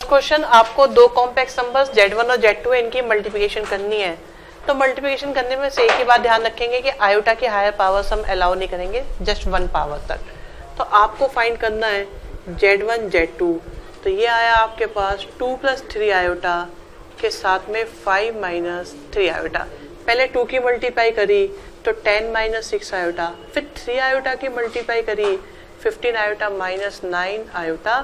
Question आपको दो complex numbers Z1 और Z2 है, इनकी मल्टीप्लिकेशन करनी है। तो मल्टीप्लिकेशन करने में से एक ही बात ध्यान रखेंगे कि आयोटा की हायर पावर्स हम अलाउ नहीं करेंगे, जस्ट 1 पावर तक। तो आपको फाइंड करना है Z1 Z2। तो ये आया आपके पास 2 + 3 आयोटा के साथ में 5 - 3 आयोटा। पहले 2 की मल्टीप्लाई करी तो 10 - 6 आयोटा, फिर 3 आयोटा की मल्टीप्लाई करी 15 आयोटा - 9 आयोटा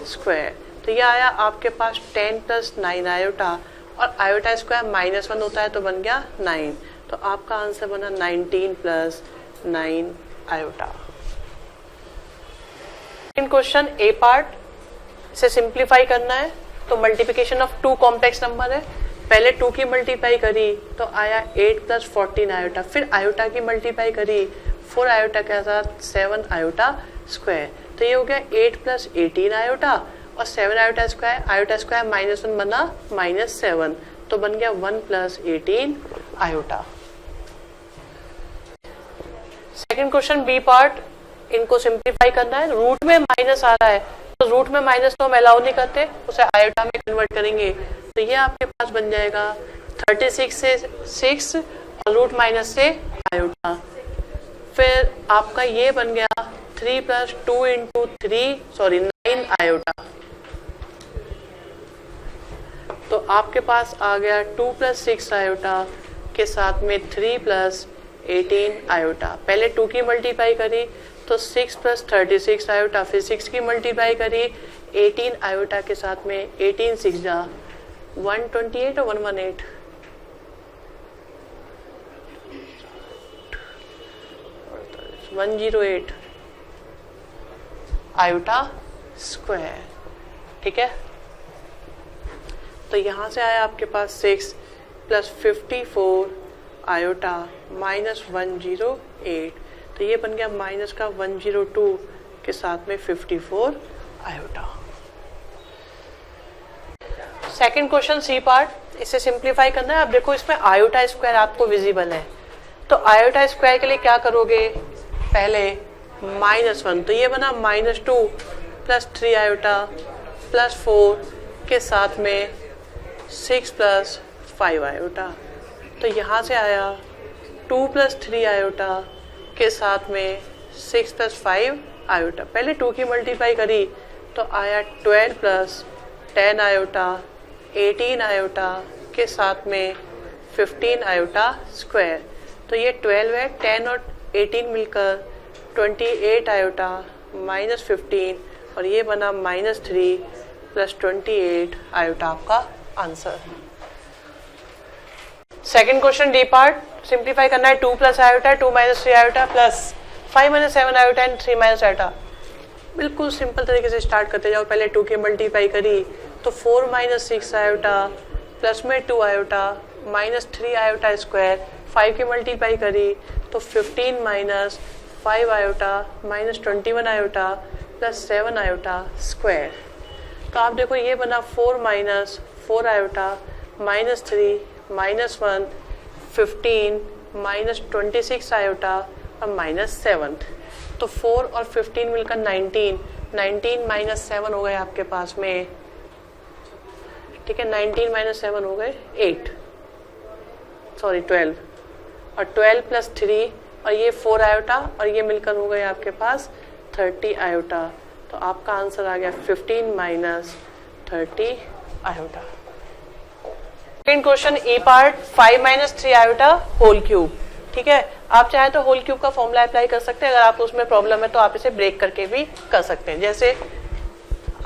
स्क्वायर। तो ये आया आपके पास 10 + 9 आयोटा, और आयोटा स्क्वायर -1 होता है तो बन गया 9। तो आपका आंसर बना 19 + 9 आयोटा। इन क्वेश्चन ए पार्ट से सिंप्लीफाई करना है। तो मल्टीप्लिकेशन ऑफ 2 कॉम्प्लेक्स नंबर है। पहले 2 की मल्टीप्लाई करी तो आया 8 + 14 आयोटा, फिर आयोटा की मल्टीप्लाई करी 4 आयोटा के साथ 7 आयोटा स्क्वायर। तो ये हो गया 8 + 18 आयोटा और 7 आयोटा स्क्वायर -1 बना -7, तो बन गया 1 + 18 iota. Second question B part, इनको सिंप्लीफाई करना है। रूट में माइनस आ रहा है तो रूट में माइनस तो हम अलाउ नहीं करते, उसे आयोटा में कन्वर्ट करेंगे। तो ये आपके पास बन जाएगा 36 से 6 और रूट माइनस से आयोटा। फिर आपका ये बन गया 3 + 2 × 3 9 आयोटा। तो आपके पास आ गया 2 + 6 आयोटा के साथ में 3 + 18 आयोटा। पहले 2 की मल्टीप्लाई करी तो 6 + 36 आयोटा, फिर 6 की मल्टीप्लाई करी 18 आयोटा के साथ में 18 6 जा 128 और 118 108 आयोटा स्क्वायर। ठीक है, तो यहां से आया आपके पास 6 + 54 आयोटा -108। तो ये बन गया माइनस का 102 के साथ में 54 iota. Second question C part, इसे सिंप्लीफाई करना है। अब देखो इसमें आयोटा स्क्वायर आपको विजिबल है, तो आयोटा स्क्वायर के लिए क्या करोगे, पहले -1, तो ये बना -2 + 3 आयोटा +4 के साथ में 6 + 5 आयोटा। तो यहाँ से आया 2 + 3 आयोटा के साथ में 6 + 5 आयोटा। पहले 2 की मल्टीप्लाई करी तो आया 12 + 10 आयोटा 18 आयोटा के साथ में 15 आयोटा स्क्वायर। तो ये 12 है, 10 और 18 मिलकर 28 आयोटा -15, और ये बना -3 + 28 आयोटा आपका answer. Second question D part, simplify करना है। 2 + iota 2 - 3 iota plus 5 - 7 iota and 3 - iota. बिल्कुल सिंपल तरीके से स्टार्ट करते जाओ। पहले 2 की मल्टीप्लाई करी तो 4 - 6 आयोटा प्लस में 2 आयोटा -3 आयोटा स्क्वायर। 5 की मल्टीप्लाई करी तो 15 - 5 iota -21 iota plus 7 iota square. तो आप देखो ये बना 4 - 4 आयोटा -3 -1 15 -26 आयोटा और -7। तो 4 और 15 मिलकर 19 -7 हो गए आपके पास में। ठीक है, 19 - 7 हो गए 12 और 12 + 3 और ये 4 आयोटा और ये मिलकर हो गए आपके पास 30 आयोटा। तो आपका आंसर आ गया 15 - 30 आयोटा। सेकंड क्वेश्चन ई पार्ट, 5 - 3 आयोटा होल क्यूब। ठीक है, आप चाहे तो होल क्यूब का फॉर्मूला अप्लाई कर सकते हैं। अगर आपको उसमें प्रॉब्लम है तो आप इसे ब्रेक करके भी कर सकते हैं। जैसे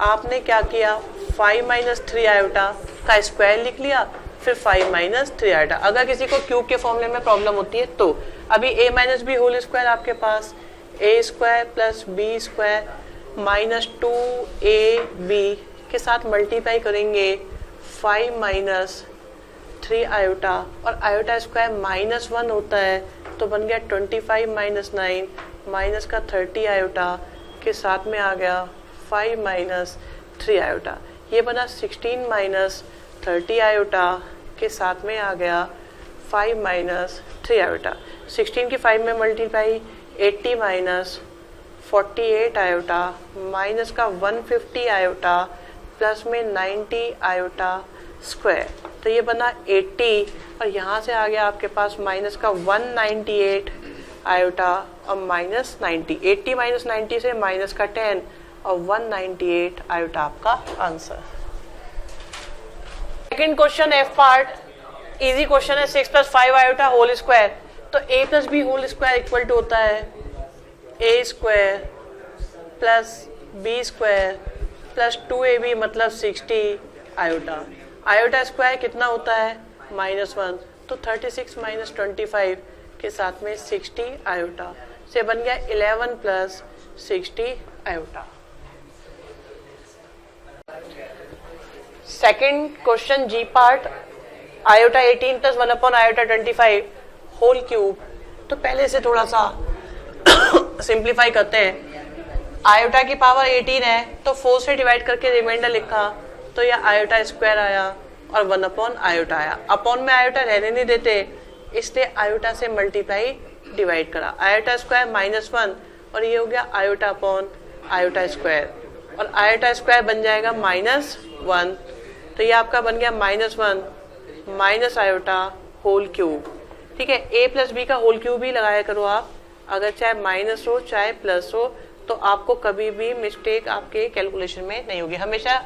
आपने क्या किया, 5 - 3 आयोटा का स्क्वायर लिख लिया, फिर 5 - 3 आयोटा। अगर किसी को क्यूब के फॉर्मूले में प्रॉब्लम होती है तो अभी a - b होल स्क्वायर आपके पास a² + b² -2ab के साथ मल्टीप्लाई करेंगे 5 - 3 आयोटा, और आयोटा स्क्वायर -1 होता है तो बन गया 25 - 9 माइनस का 30 आयोटा के साथ में आ गया 5 - 3 आयोटा। ये बना 16 - 30 आयोटा के साथ में आ गया 5 - 3 आयोटा। 16 की 5 में मल्टीप्लाई 80 - 48 आयोटा माइनस का 150 आयोटा प्लस में 90 आयोटा स्क्वायर, तो ये बना 80 और यहाँ से आ गया आपके पास माइनस का 198 आयोटा और माइनस 90, 80 माइनस 90 से माइनस का 10 और 198 आयोटा आपका answer. Second question F part, easy question है। 6 + 5 आयोटा होल स्क्वायर, तो a + b whole square equal to होता है a square plus b square plus 2ab मतलब 60 आयोटा। आयोटा स्क्वायर कितना होता है -1, तो 36 - 25 के साथ में 60 आयोटा से बन गया 11 + 60 iota. Second question G part, iota 18 + 1 iota 25 whole cube, तो पहले से थोड़ा सा सिंप्लीफाई करते हैं। आयोटा की पावर 18 है तो 4 से डिवाइड करके रिमाइंडर लिखा, तो यह आयोटा स्क्वायर आया और 1 आयोटा आया। अपॉन में आयोटा रहने नहीं देते, इसलिए आयोटा से मल्टीप्लाई डिवाइड करा। आयोटा स्क्वायर -1 और ये हो गया आयोटा अपॉन आयोटा स्क्वायर, और आयोटा स्क्वायर बन जाएगा -1, तो ये आपका बन गया -1 माइनस आयोटा होल क्यूब। ठीक है, a + b का होल क्यूब ही लगाया करो आप, अगर चाहे माइनस हो चाहे प्लस हो, तो आपको कभी भी मिस्टेक आपके कैलकुलेशन में नहीं होगी, हमेशा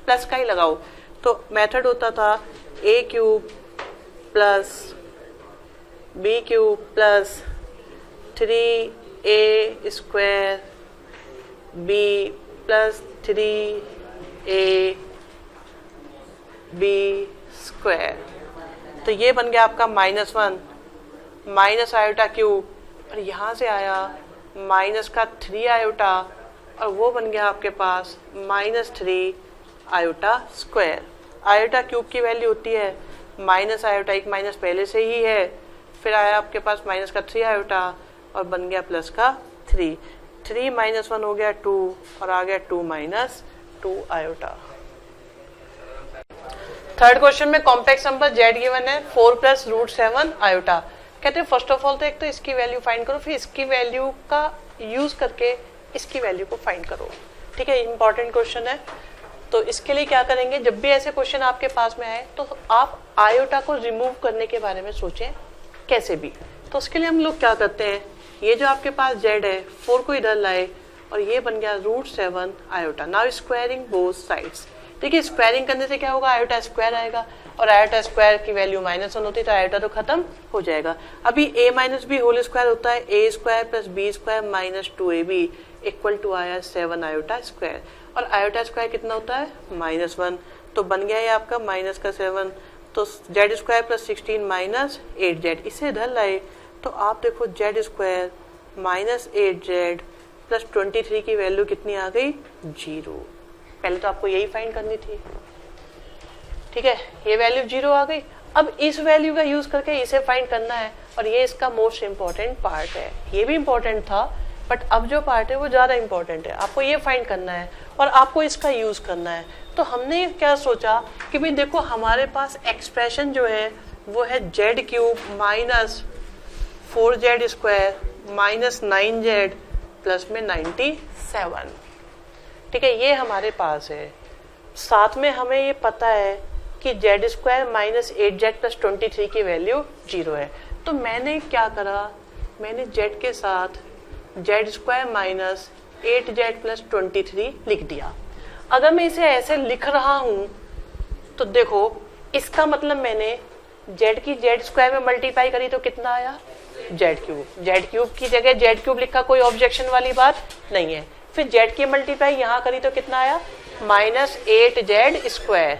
प्लस का ही लगाओ। तो मेथड होता था a³ + b³ + 3a² b + 3ab², तो ये बन गया आपका -1 माइनस आयोटा क्यूब, और यहाँ से आया माइनस का 3 आयोटा और वो बन गया आपके पास -3 आयोटा स्क्वायर। आयोटा क्यूब की वैल्यू होती है माइनस आयोटा, एक माइनस पहले से ही है, फिर आया आपके पास माइनस का 3 आयोटा और बन गया प्लस का 3। 3 - 1 हो गया 2 और आ गया 2 - 2 आयोटा। थर्ड क्वेश्चन में कॉम्प्लेक्स नंबर z गिवन है 4 + √7 आयोटा। कहते हैं फर्स्ट ऑफ ऑल तो एक तो इसकी वैल्यू फाइंड करो, फिर इसकी वैल्यू का यूज करके इसकी वैल्यू को फाइंड करो। ठीक है, इंपॉर्टेंट क्वेश्चन है। तो इसके लिए क्या करेंगे, जब भी ऐसे क्वेश्चन आपके पास में आए तो आप आयोटा को रिमूव करने के बारे में सोचें कैसे भी। तो उसके लिए हम लोग क्या करते हैं, ये जो आपके पास z है 4 को इधर लाए और ये बन गया √7 iota. Now squaring both sides. देखिए स्क्वायरिंग करने से क्या होगा, आयोटा स्क्वायर आएगा और आयोटा स्क्वायर की वैल्यू -1 होती है तो आयोटा तो खत्म हो जाएगा। अभी a - b होल स्क्वायर होता है a² + b² - 2ab equal to आया 7 आयोटा स्क्वायर, और आयोटा स्क्वायर कितना होता है -1, तो बन गया ये आपका माइनस का 7, तो z² + 16 - 8z, इसे इधर लाए तो आप देखो z² - 8z + 23 की वैल्यू कितनी आ गई 0। पहले तो आपको यही फाइंड करनी थी। ठीक है, ये वैल्यू 0 आ गई। अब इस वैल्यू का यूज करके इसे फाइंड करना है, और ये इसका मोस्ट इम्पॉर्टेंट पार्ट है। ये भी इम्पॉर्टेंट था बट अब जो पार्ट है वो ज्यादा इम्पोर्टेंट है। आपको ये फाइंड करना है और आपको इसका यूज करना है। तो हमने क्या सोचा कि भाई देखो हमारे पास एक्सप्रेशन जो है वो है z³ - 4z² - 9z प्लस में 97। ठीक है, ये हमारे पास है। साथ में हमें ये पता है कि z² - 8z + 23 की वैल्यू 0 है। तो मैंने क्या करा, मैंने z के साथ z² - 8z + 23 लिख दिया। अगर मैं इसे ऐसे लिख रहा हूं तो देखो इसका मतलब मैंने z की z² में मल्टीप्लाई करी तो कितना आया z³ की जगह z³ लिखा, कोई ऑब्जेक्शन वाली बात नहीं है। फिर z की मल्टीप्लाई यहाँ करी तो कितना आया -8z²,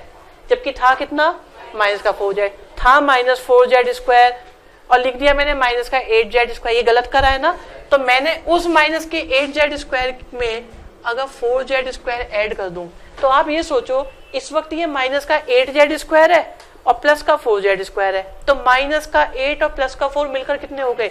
जबकि था कितना माइनस का 4z, था -4z² और लिख दिया मैंने माइनस का 8z²। ये गलत करा है ना, तो मैंने उस माइनस के 8z² में अगर 4z² ऐड कर दूं तो आप ये सोचो इस वक्त ये माइनस का 8z² है और प्लस का 4z² है, तो माइनस का 8 और प्लस का 4 मिलकर कितने हो गए,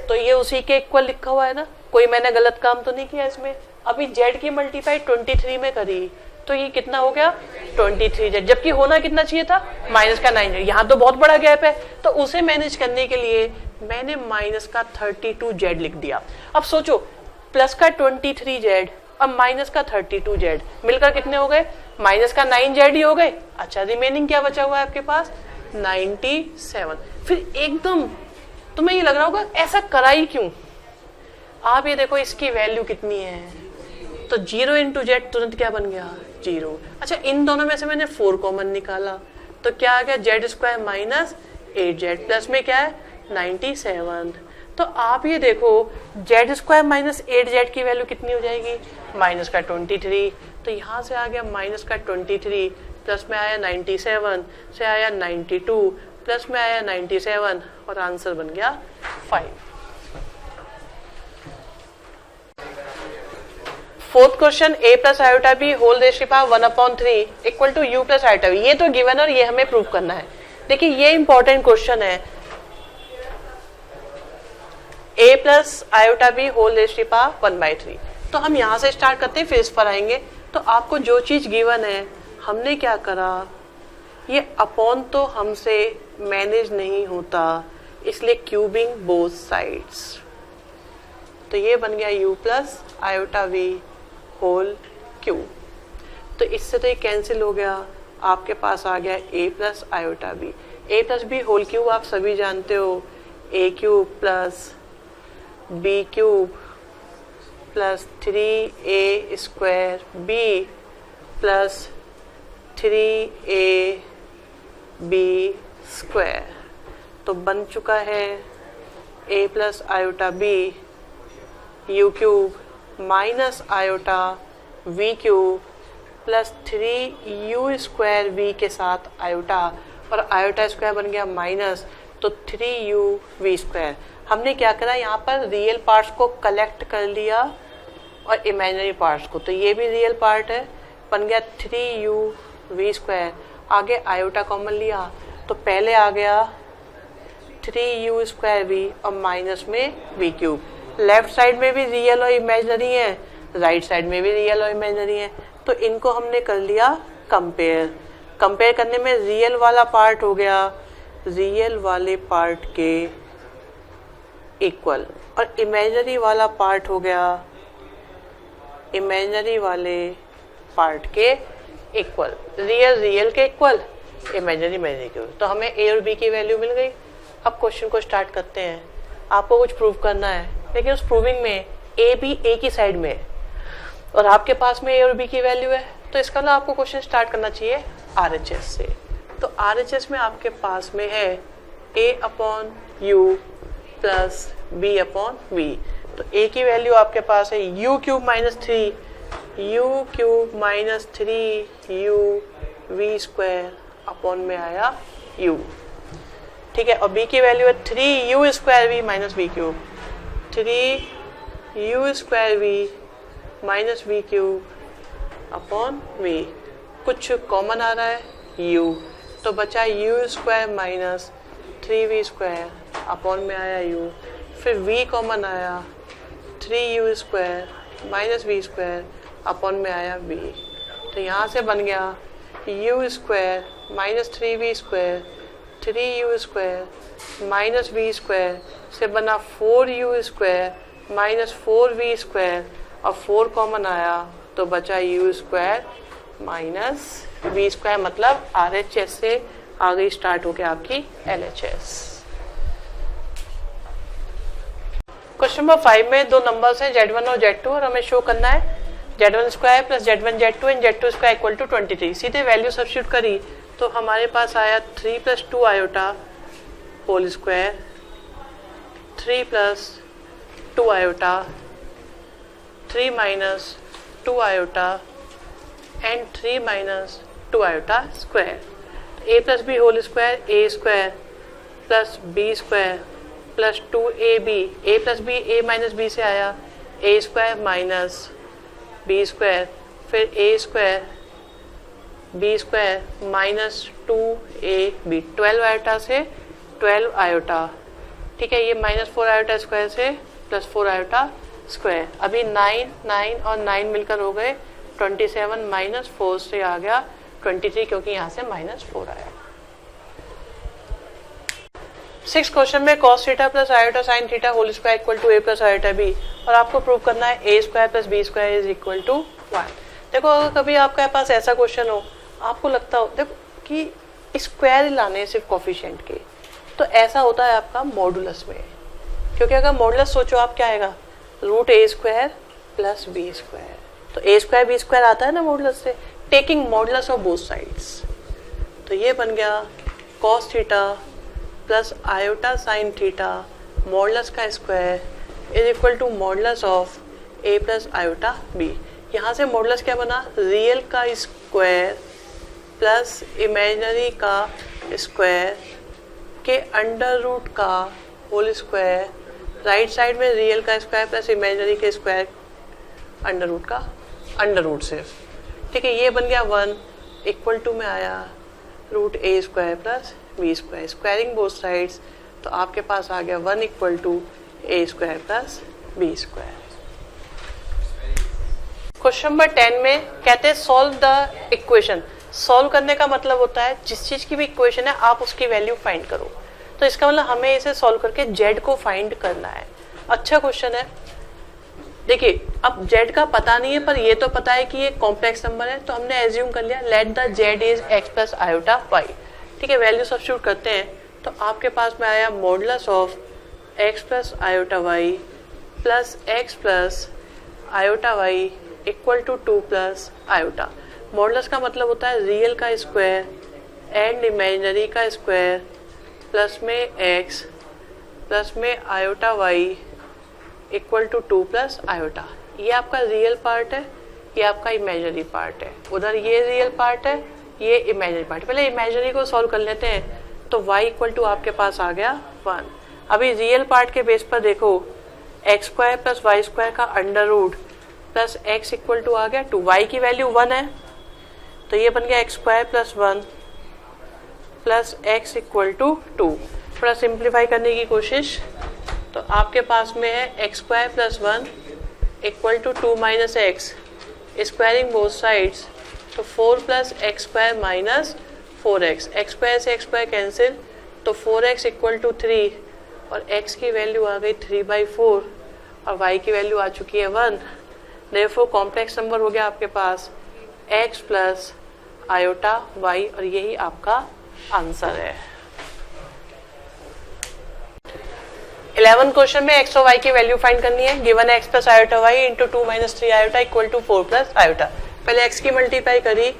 तो ये उसी के इक्वल लिखा हुआ है ना, कोई मैंने गलत काम तो नहीं किया इसमें। अभी z की मल्टीप्लाई 23 में करी तो ये कितना हो गया 23z, जबकि होना कितना चाहिए था माइनस का 9z। यहाँ तो बहुत बड़ा गैप है, तो उसे मैनेज करने के लिए मैंने माइनस का 32z लिख दिया। अब सोचो प्लस का 23z और माइनस का 32z मिलकर कितने हो गए माइनस का 9z ही हो गए। अच्छा रिमेनिंग क्या बचा हुआ है आपके पास 97। फिर एकदम तुम्हें ये लग रहा होगा ऐसा करा ही क्यों। आप ये देखो इसकी वैल्यू कितनी है, तो 0 इंटू जेड तुरंत क्या बन गया 0। अच्छा इन दोनों में से मैंने 4 कॉमन निकाला तो क्या आ गया Z square minus 8z plus में क्या है 97। तो आप ये देखो जेड स्क्वायर माइनस 8z की वैल्यू कितनी हो जाएगी माइनस का 23। तो यहाँ से आ गया माइनस का 23 प्लस में आया 97 से आया 92 प्लस में आया 97 और आंसर बन गया 5। Fourth question a plus iota B whole raise to power 1/3 equal to u plus iota B. ये तो गिवन और ये हमें प्रूव करना है। देखिए ये इंपॉर्टेंट क्वेश्चन है। a plus iota B whole raise to power 1/3। तो हम यहाँ से स्टार्ट करते हैं फिर इस पर आएंगे। तो आपको जो चीज गिवन है हमने क्या करा, ये अपॉन तो हमसे मैनेज नहीं होता इसलिए क्यूबिंग बोथ साइड्स। तो ये बन गया u plus iota v whole cube. तो इससे तो ये कैंसिल हो गया, आपके पास आ गया a plus iota b। a plus B whole cube आप सभी जानते हो, a cube plus b cube plus 3a square b plus 3ab square. तो बन चुका है a plus iota b U cube minus iota v cube plus 3u square v के साथ आयोटा, और आयोटा स्क्वायर बन गया माइनस तो 3u v स्क्वायर। हमने क्या करा यहाँ पर रियल पार्ट्स को कलेक्ट कर लिया और इमेजिनरी पार्ट्स को, तो ये भी रियल पार्ट है बन गया 3u v स्क्वायर। आगे आयोटा कॉमन लिया तो पहले आ गया 3u स्क्वायर v और माइनस में v क्यूब। लेफ्ट साइड में भी रियल और इमेजिनरी है, राइट साइड में भी रियल और इमेजिनरी है, तो इनको हमने कर लिया कंपेयर। कंपेयर करने में रियल वाला पार्ट हो गया रियल वाले पार्ट के इक्वल और इमेजिनरी वाला पार्ट हो गया इमेजिनरी वाले पार्ट के इक्वल। रियल रियल के इक्वल, इमेजिनरी इमेजिनरी के इक्वल। तो हमें a और b की वैल्यू मिल गई। अब क्वेश्चन को स्टार्ट करते हैं। आपको कुछ प्रूव करना है, लेकिन उस प्रूविंग में a b a की साइड में और आपके पास में a और b की वैल्यू है, तो इसका मतलब आपको क्वेश्चन स्टार्ट करना चाहिए RHS से। तो RHS में आपके पास में है a upon u plus b upon v। तो a की वैल्यू आपके पास है u cube minus 3u v square upon में आया u, ठीक है। और b की वैल्यू है 3u square v minus v cube, 3u square v minus v cube upon v। कुछ कॉमन आ रहा है u, तो बचा u square minus 3v square upon में आया u। फिर v कॉमन आया 3u square minus v square upon में आया v। तो यहाँ से बन गया u square minus 3v square 3u square minus v square से बना 4u square minus 4v square और 4 कॉमन आया तो बचा u square minus v square. मतलब RHS से आगे स्टार्ट हो गया आपकी LHS। क्वेश्चन नंबर 5 में दो नंबर्स हैं Z1 और Z2 और हमें शो करना है Z1 square plus Z1 Z2 and Z2 square equal to 23। सीधे वैल्यू सब्स्टिट्यूट करी तो हमारे पास आया 3 plus 2 iota whole square, 3 plus 2 iota, 3 minus 2 iota and 3 minus 2 iota square. a plus B whole square a square plus b square plus 2ab, a plus B a minus b से आया a square minus b square, फिर a square b square minus 2ab, 12 iota से 12 iota, ठीक है। ये minus 4 iota square से plus 4 iota square. अभी 9 9 और 9 मिलकर हो गए 27 माइनस 4 से आ गया 23 क्योंकि यहाँ से माइनस 4 आया। 6 क्वेश्चन में cos theta plus iota sine theta whole square equal to a plus iota b और आपको प्रूव करना है a square plus b square is equal to 1। देखो अगर कभी आपके पास ऐसा क्वेश्चन हो, आपको लगता हो देखो कि स्क्वायर लाने सिर्फ कोफिशिएंट के, तो ऐसा होता है आपका मॉडुलस में, क्योंकि अगर मॉडुलस सोचो आप क्या आएगा, root a square plus b square, तो ए स्क्वायर बी स्क्वायर आता है ना मॉडुलस से, taking modulus of both sides, तो ये बन गया cos theta plus iota sine theta modulus का square is equal to modulus of a plus iota b. यहाँ से मॉडुलस क्या बना, रियल का स्क्वायर प्लस इमेजिनरी का स्क्वायर के अंडर रूट का होल स्क्वायर, राइट साइड में रियल का स्क्वायर प्लस इमेजिनरी के स्क्वायर अंडर रूट का अंडर रूट सिर्फ, ठीक है। ये बन गया 1 इक्वल टू में आया root a square plus b square, squaring both sides, तो आपके पास आ गया 1 equal to a square plus b square. Question number 10 में कहते हैं सॉल्व द इक्वेशन। सॉल्व करने का मतलब होता है जिस चीज की भी इक्वेशन है आप उसकी वैल्यू फाइंड करो, तो इसका मतलब हमें इसे सॉल्व करके जेड को फाइंड करना है। अच्छा क्वेश्चन है। देखिए अब जेड का पता नहीं है, पर ये तो पता है कि ये कॉम्प्लेक्स नंबर है, तो हमने एज्यूम कर लिया let the Z is X plus iota Y, ठीक है। वैल्यू सब्स्टिट्यूट करते हैं तो आपके पास में आया modulus of X plus iota Y plus X plus iota Y equal to 2 plus iota. Modulus का मतलब होता है रियल का स्क्वायर एंड इमेजिनरी का स्क्वायर प्लस में एक्स प्लस में iota Y equal to 2 plus iota. ये आपका रियल पार्ट है, ये आपका इमेजिनरी पार्ट है, उधर ये रियल पार्ट है, ये इमेजिनरी पार्ट। पहले इमेजिनरी को सॉल्व कर लेते हैं, तो y इक्वल टू आपके पास आ गया 1। अभी रियल पार्ट के बेस पर देखो, x square plus y square का under root plus x equal to आ गया 2, y की वैल्यू 1 है, तो ये बन गया X square plus 1 plus x equal to 2। थोड़ा सिंप्लीफाई करने की कोशिश, तो आपके पास में है X square plus 1 equal to 2 minus X, squaring both sides, तो 4 plus X square minus 4x, X square से एक्स स्क्वायर कैंसिल, तो 4x इक्वल टू 3 और x की वैल्यू आ गई 3/4 और y की वैल्यू आ चुकी है 1। देयरफॉर कॉम्प्लेक्स नंबर हो गया आपके पास x प्लस आयोटा y, और यही आपका आंसर है। 11 क्वेश्चन में x और y की वैल्यू फाइंड करनी है। गिवन है x plus iota y into 2 minus 3 iota equal to 4 plus iota. पहले x की मल्टीप्लाई करी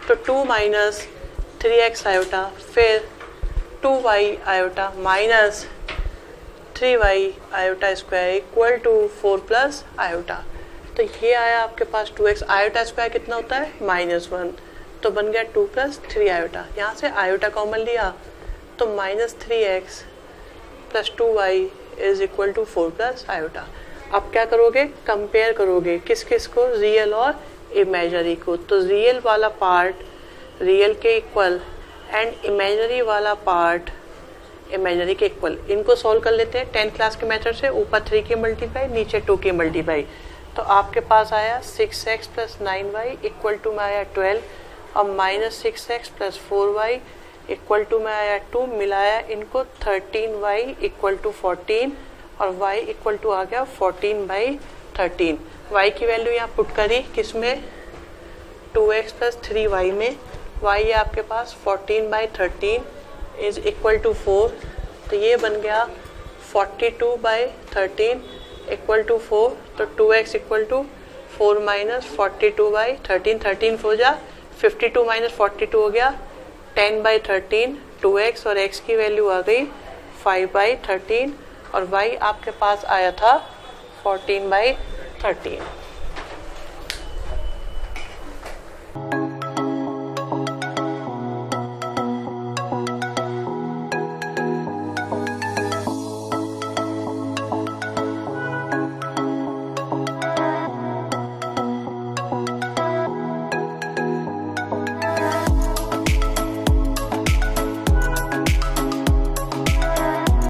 तो 2 माइनस 3x आयोटा, फिर 2y iota minus 3y iota square equal to 4 plus iota. तो ये आया आपके पास 2x, आयोटा स्क्वायर कितना होता है -1, तो बन गया 2 प्लस 3 आयोटा। यहाँ से आयोटा कॉमन लिया तो minus 3x plus 2y is equal to 4 plus iota. अब क्या करोगे, कंपेयर करोगे किस किस को, रियल और इमेजिनरी को। तो रियल वाला पार्ट रियल के इक्वल एंड इमेजिनरी वाला पार्ट इमेजिनरी के इक्वल, इनको सॉल्व कर लेते हैं 10th क्लास के मेथड से। ऊपर 3 की मल्टीप्लाई, नीचे 2 की मल्टीप्लाई, तो आपके पास आया 6x plus 9y equal to में आया 12 और minus 6x plus 4y equal to में आया 2, मिलाया इनको 13y इक्वल टू 14 और y इक्वल टू आ गया 14/13। y की वैल्यू यहाँ पुट करी किसमें, 2x प्लस 3y में, y है आपके पास 14/13 इज इक्वल टू 4, तो ये बन गया 42/13 इक्वल टू 4, तो 2x इक्वल टू 4 माइनस 42/13, 13 हो जा 52 माइनस 42 हो गया 10/13, 2x और x की वैल्यू आ गई 5/13 और y आपके पास आया था 14/13।